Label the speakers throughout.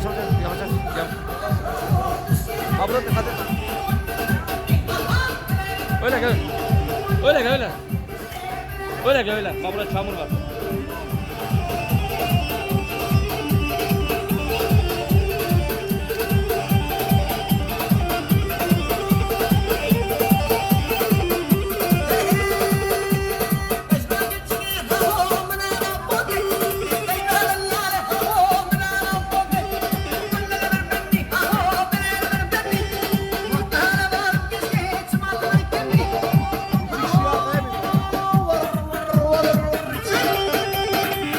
Speaker 1: yavaş yavaş yavaş yavaş. Ha burada hadi. Öyle gel. Öyle gel öyle. Öyle gel öyle. Ha burada çamur var.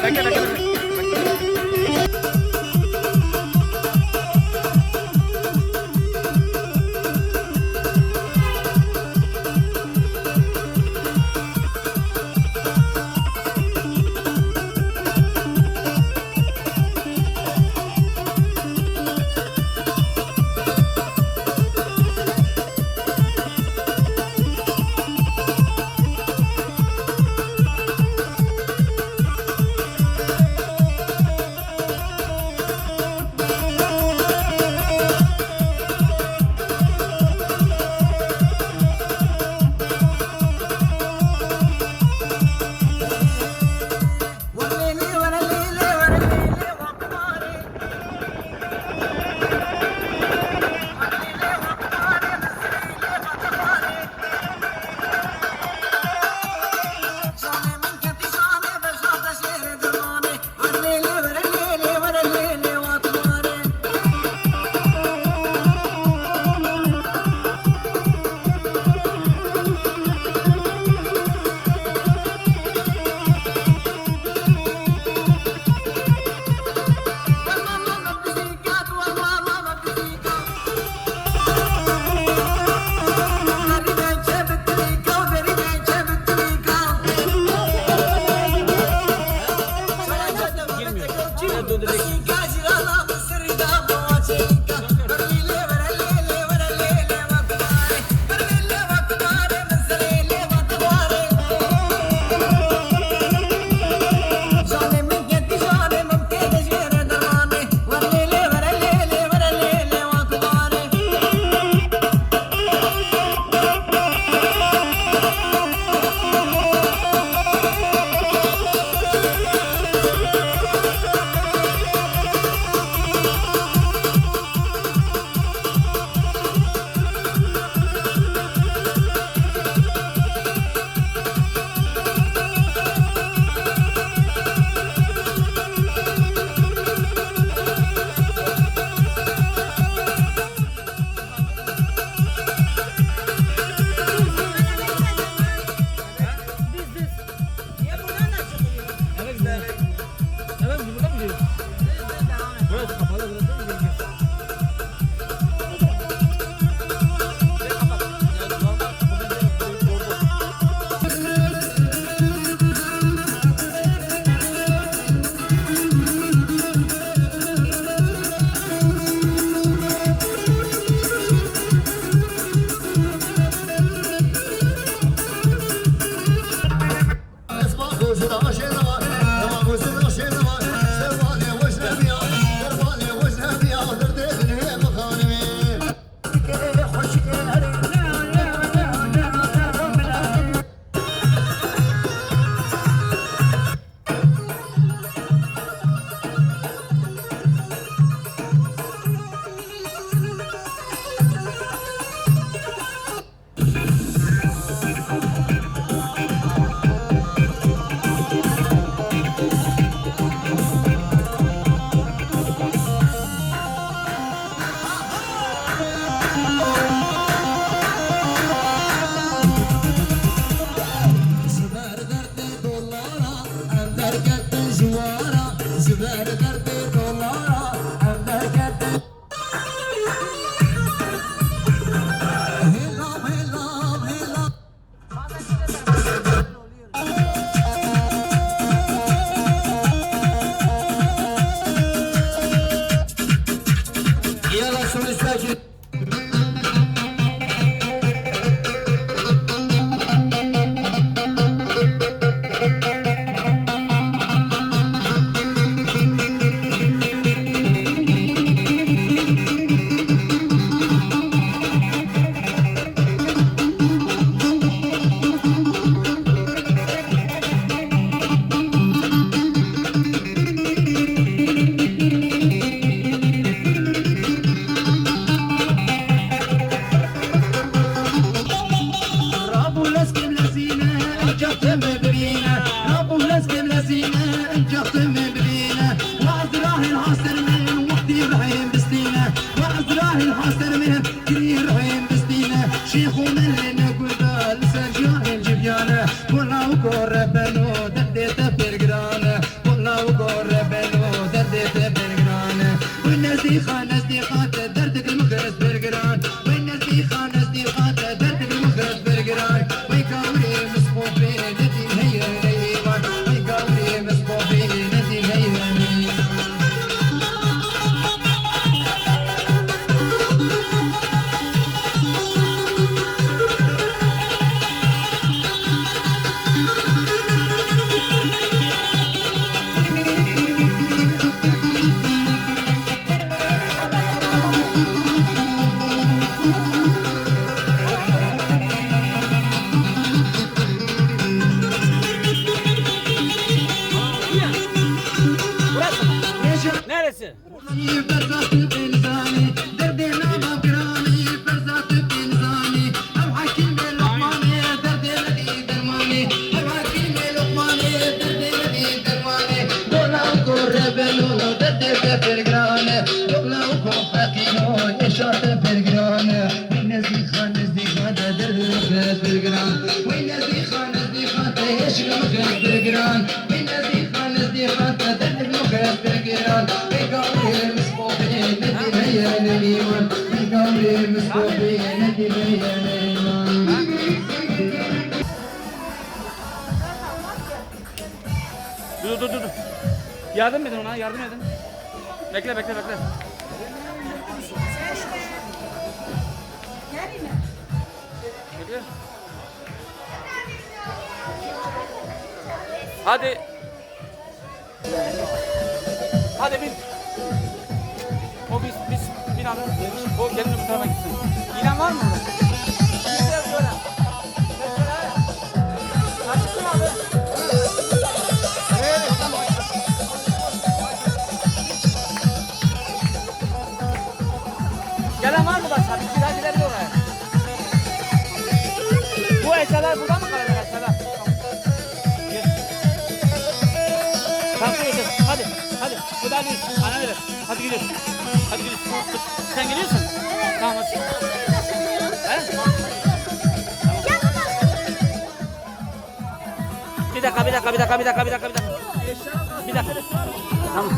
Speaker 1: Bekle bekle bekle.
Speaker 2: ببينه ربو لازم لزينه انجحت من ببينه وعزراهيل حاصر من وحدي رحيم بستينه وعزراهيل حاصر من كثير رحيم بستينه شيخ من لنا قبال سرجاهيل جبيانه كلها وقربنو دديت برقرانه كلها وقربنو دديت برقرانه والناس دي خانس دي خات دردك المخرس برقران والناس دي خانس دي خات دردك المخرس برقران ويكاوري مسقوفي ندي هي الايمان ويكاوري مسقوفي ندي هي الايمان
Speaker 1: Neresi?
Speaker 2: فرزات بنزاني دردنا بقراني فرزات بنزاني او حكيم لقماني درد الذي درماني او حكيم لقماني درد الذي درماني دولا وقربنو درد فرقرانه دولا وقفاكينو يشاط فرقرانه والناس دي خانس دي خاطه درد فرقران والناس دي خانس دي خاطه يشغل مخرج فرقران والناس دي خانس دي خاطه درد المخرج فرقران ويقاوري مسقوفي ندي هي الايمان ويقاوري مسقوفي ندي هي الايمان
Speaker 1: Dur. Yardım edin ona, yardım edin. Bekle. Bekle. Hadi. Hadi bin. O biz bin abi. O gelin bu tarafa gitsin. İlan var mı burada? Güzel söyle. Açıksın abi. Evet, tamam. Gelen var mı başka? Bir daha gidelim oraya. Bu eşyalar burada mı kalacak eşyalar? Gel. Tamam gidiyoruz. Hadi. Bu da değil. Ana verir. Hadi gidiyoruz. Sen gidiyorsun. Tamam hadi. He? Tamam. Bir dakika. Bir dakika. Tamam.